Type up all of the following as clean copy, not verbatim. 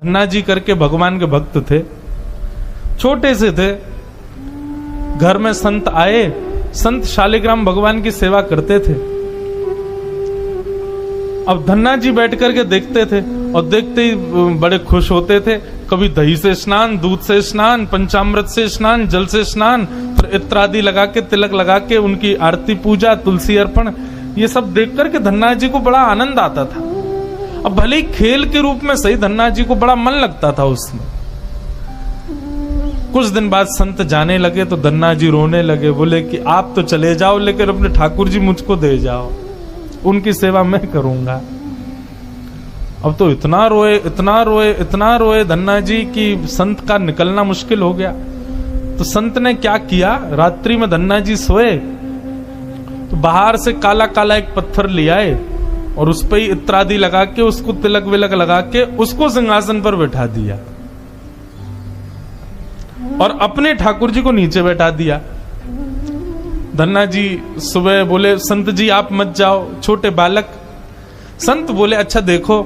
धन्ना जी करके भगवान के भक्त थे, छोटे से थे। घर में संत आए, संत शालिग्राम भगवान की सेवा करते थे। अब धन्ना जी बैठ करके देखते थे और देखते ही बड़े खुश होते थे। कभी दही से स्नान, दूध से स्नान, पंचामृत से स्नान, जल से स्नान, फिर इत्र आदि लगा के, तिलक लगा के उनकी आरती पूजा, तुलसी अर्पण, ये सब देख करके धन्ना जी को बड़ा आनंद आता था। अब भले ही खेल के रूप में सही, धन्ना जी को बड़ा मन लगता था उसमें। कुछ दिन बाद संत जाने लगे तो धन्ना जी रोने लगे, बोले कि आप तो चले जाओ लेकिन अपने ठाकुर जी मुझको दे जाओ, उनकी सेवा मैं करूंगा। अब तो इतना रोए, इतना रोए, इतना रोए धन्ना जी कि संत का निकलना मुश्किल हो गया। तो संत ने क्या किया, रात्रि में धन्ना जी सोए तो बाहर से काला काला एक पत्थर ले आए और उस पर ही इत्र आदि लगा के, उसको तिलक विलक लगा के उसको सिंहासन पर बैठा दिया और अपने ठाकुर जी को नीचे बैठा दिया। धन्ना जी सुबह बोले, संत जी आप मत जाओ, छोटे बालक। संत बोले, अच्छा देखो,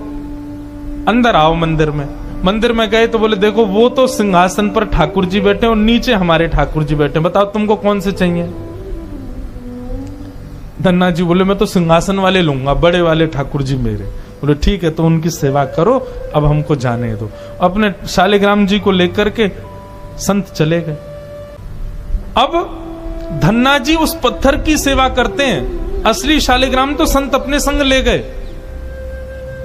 अंदर आओ मंदिर में। मंदिर में गए तो बोले, देखो वो तो सिंहासन पर ठाकुर जी बैठे और नीचे हमारे ठाकुर जी बैठे, बताओ तुमको कौन से चाहिए। धन्ना जी बोले, मैं तो सिंहासन वाले लूंगा, बड़े वाले ठाकुर जी मेरे। बोले ठीक है, तो उनकी सेवा करो, अब हमको जाने दो। अपने शालिग्राम जी को लेकर के संत चले गए। अब धन्ना जी उस पत्थर की सेवा करते हैं, असली शालिग्राम तो संत अपने संग ले गए,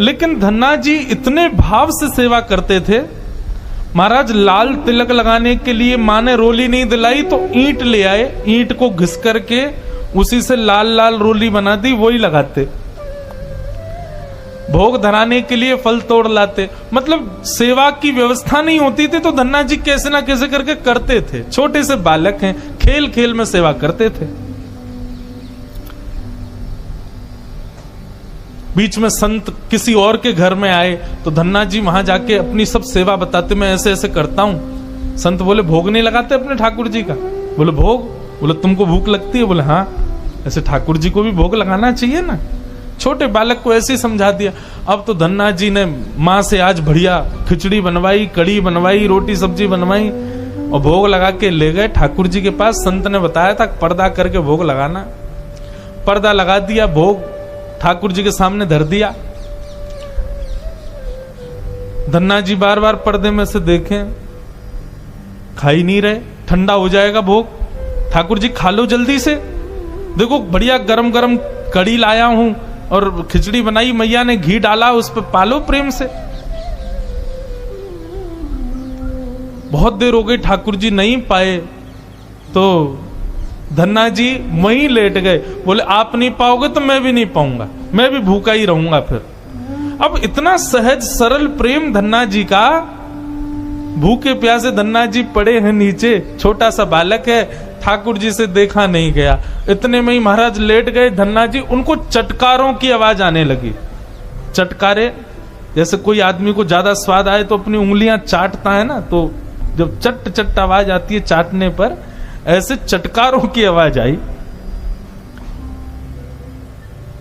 लेकिन धन्ना जी इतने भाव से सेवा करते थे। महाराज लाल तिलक लगाने के लिए माँ ने रोली नहीं दिलाई तो ईंट ले आए, ईंट को घिस करके उसी से लाल लाल रोली बना दी, वही लगाते। भोग धराने के लिए फल तोड़ लाते। मतलब सेवा की व्यवस्था नहीं होती थी तो धन्ना जी कैसे ना कैसे करके करते थे। छोटे से बालक हैं, खेल खेल में सेवा करते थे। बीच में संत किसी और के घर में आए तो धन्ना जी वहां जाके अपनी सब सेवा बताते, मैं ऐसे ऐसे करता हूं। संत बोले, भोग नहीं लगाते अपने ठाकुर जी का। बोले भोग, बोले तुमको भूख लगती है। बोले हाँ, ऐसे ठाकुर जी को भी भोग लगाना चाहिए ना। छोटे बालक को ऐसे ही समझा दिया। अब तो धन्ना जी ने माँ से आज बढ़िया खिचड़ी बनवाई, कड़ी बनवाई, रोटी सब्जी बनवाई और भोग लगा के ले गए ठाकुर जी के पास। संत ने बताया था पर्दा करके भोग लगाना। पर्दा लगा दिया, भोग ठाकुर जी के सामने धर दिया। धन्ना जी बार बार पर्दे में से देखें, खा ही नहीं रहे, ठंडा हो जाएगा भोग। ठाकुर जी खा लो जल्दी से, देखो बढ़िया गरम गरम कड़ी लाया हूं और खिचड़ी बनाई, मैया ने घी डाला उस पर, पालो प्रेम से। बहुत देर हो गई, ठाकुर जी नहीं पाए तो धन्ना जी वहीं लेट गए। बोले आप नहीं पाओगे तो मैं भी नहीं पाऊंगा, मैं भी भूखा ही रहूंगा फिर। अब इतना सहज सरल प्रेम धन्ना जी का, भूखे प्यासे धन्ना जी पड़े हैं नीचे, छोटा सा बालक है, ठाकुर जी से देखा नहीं गया। इतने में ही महाराज लेट गए धन्ना जी, उनको चटकारों की आवाज आने लगी। चटकारे, जैसे कोई आदमी को ज्यादा स्वाद आए तो अपनी उंगलियां चाटता है ना, तो जब चट चट आवाज आती है चाटने पर, ऐसे चटकारों की आवाज आई।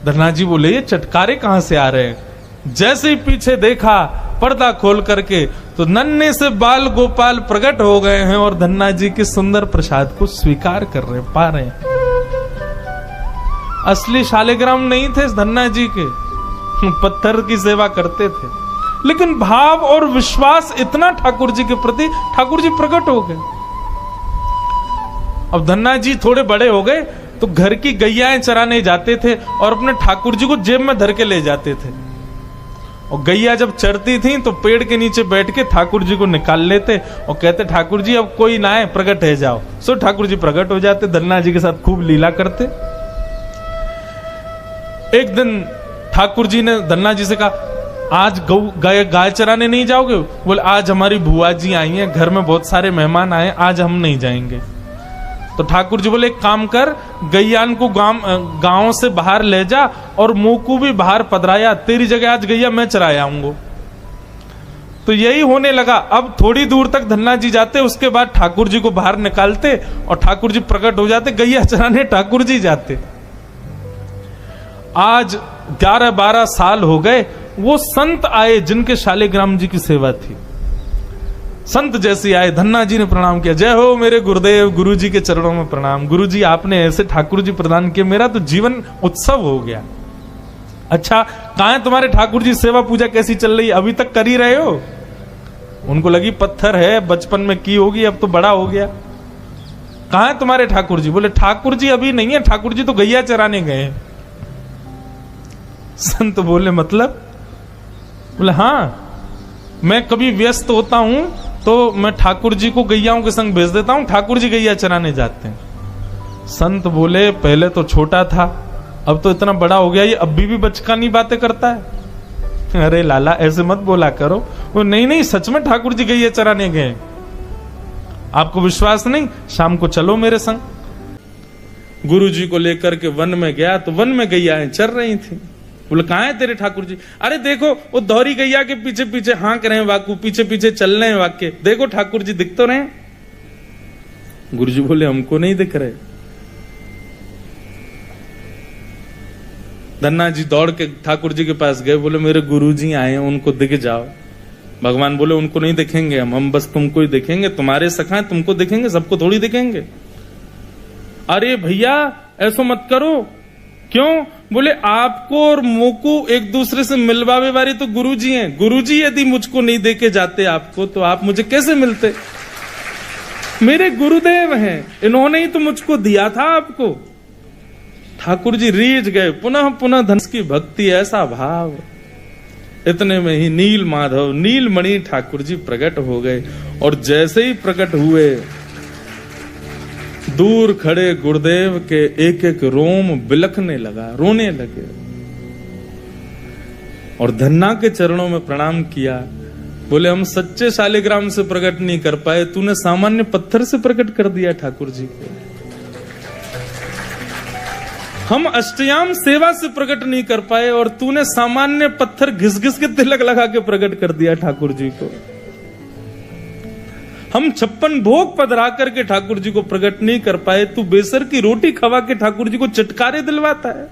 धन्ना जी बोले, ये चटकारे कहां से आ रहे हैं। जैसे ही पीछे देखा पर्दा खोल करके तो नन्हे से बाल गोपाल प्रकट हो गए हैं और धन्ना जी के सुंदर प्रसाद को स्वीकार कर रहे, पा रहे हैं। असली शालिग्राम नहीं थे धन्ना जी के, पत्थर की सेवा करते थे, लेकिन भाव और विश्वास इतना ठाकुर जी के प्रति, ठाकुर जी प्रकट हो गए। अब धन्ना जी थोड़े बड़े हो गए तो घर की गैयाएं चराने जाते थे और अपने ठाकुर जी को जेब में धर के ले जाते थे। और गैया जब चरती थी तो पेड़ के नीचे बैठ के ठाकुर जी को निकाल लेते और कहते, ठाकुर जी अब कोई ना आए, प्रकट है जाओ। सो ठाकुर जी प्रकट हो जाते, धन्ना जी के साथ खूब लीला करते। एक दिन ठाकुर जी ने धन्ना जी से कहा, आज गाय चराने नहीं जाओगे। बोले आज हमारी बुआ जी आई हैं, घर में बहुत सारे मेहमान आए, आज हम नहीं जाएंगे। तो ठाकुर जी बोले, एक काम कर, गैयान को गांव से बाहर ले जा और मुंह को भी बाहर पधराया, तेरी जगह आज गैया मैं चराया आऊंगा। तो यही होने लगा। अब थोड़ी दूर तक धन्ना जी जाते, उसके बाद ठाकुर जी को बाहर निकालते और ठाकुर जी प्रकट हो जाते, गैया चराने ठाकुर जी जाते। आज 11-12 साल हो गए, वो संत आए जिनके शालिग्राम जी की सेवा थी। संत जैसे आए, धन्ना जी ने प्रणाम किया, जय हो मेरे गुरुदेव, गुरु जी के चरणों में प्रणाम, गुरु जी आपने ऐसे ठाकुर जी प्रदान किए, मेरा तो जीवन उत्सव हो गया। अच्छा कहां है तुम्हारे ठाकुर जी, सेवा पूजा कैसी चल रही, अभी तक कर ही रहे हो? उनको लगी पत्थर है, बचपन में की होगी, अब तो बड़ा हो गया। कहां है तुम्हारे ठाकुर जी? बोले ठाकुर जी अभी नहीं है, ठाकुर जी तो गैया चराने गए। संत बोले मतलब? बोले हाँ, मैं कभी व्यस्त होता हूं तो मैं ठाकुर जी को गैयाओं के संग भेज देता हूं, ठाकुर जी गैया चराने जाते हैं। संत बोले पहले तो छोटा था, अब तो इतना बड़ा हो गया, ये अभी भी बचकानी बातें करता है। अरे लाला ऐसे मत बोला करो। वो नहीं नहीं, सच में ठाकुर जी गैया चराने गए। आपको विश्वास नहीं? शाम को चलो मेरे संग। गुरु जी को लेकर के वन में गया तो वन में गैयाएं चर रही थी। बोले कहां है तेरे ठाकुर जी? अरे देखो वो दोहरी गैया के पीछे पीछे हाँक रहे हैं, वाकू पीछे पीछे चल रहे हैं वाक्य, देखो ठाकुर जी दिख तो रहे। गुरु जी बोले हमको नहीं दिख रहे। धन्ना जी दौड़ के ठाकुर जी के पास गए, बोले मेरे गुरु जी आए हैं, उनको दिख जाओ। भगवान बोले उनको नहीं दिखेंगे हम बस तुमको ही दिखेंगे, तुम्हारे सखा हैं, तुमको दिखेंगे, सबको थोड़ी दिखेंगे। अरे भैया ऐसा मत करो। क्यों? बोले आपको और मोको एक दूसरे से मिलवावे वाले तो गुरुजी हैं। गुरुजी यदि मुझको नहीं देके जाते आपको, तो आप मुझे कैसे मिलते? मेरे गुरुदेव हैं, इन्होंने ही तो मुझको दिया था आपको। ठाकुर जी रीझ गए, पुनः पुनः धन की भक्ति, ऐसा भाव। इतने में ही नील माधव नीलमणि ठाकुर जी प्रकट हो गए, और जैसे ही प्रकट हुए दूर खड़े गुरुदेव के एक एक रोम बिलखने लगा, रोने लगे, और धन्ना के चरणों में प्रणाम किया। बोले हम सच्चे शालिग्राम से प्रकट नहीं कर पाए, तूने सामान्य पत्थर से प्रकट कर दिया ठाकुर जी को। हम अष्टयाम सेवा से प्रकट नहीं कर पाए, और तूने सामान्य पत्थर घिस घिस के तिलक लगा के प्रकट कर दिया ठाकुर जी को। हम 56 भोग पधरा करके ठाकुर जी को प्रकट नहीं कर पाए, तू बेसर की रोटी खवा के ठाकुर जी को चटकारे दिलवाता है।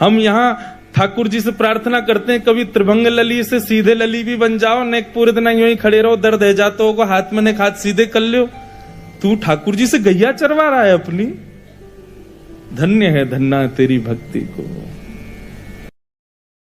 हम यहां ठाकुर जी से प्रार्थना करते हैं, कभी त्रिभंग लली से सीधे लली भी बन जाओ, नेक पूरे दिन यूं ही खड़े रहो, दर्द है जाते हो, हाथ में नेक हाथ सीधे कर लो। तू ठाकुर जी से गैया चरवा रहा है अपनी। धन्य है धन्ना तेरी भक्ति को।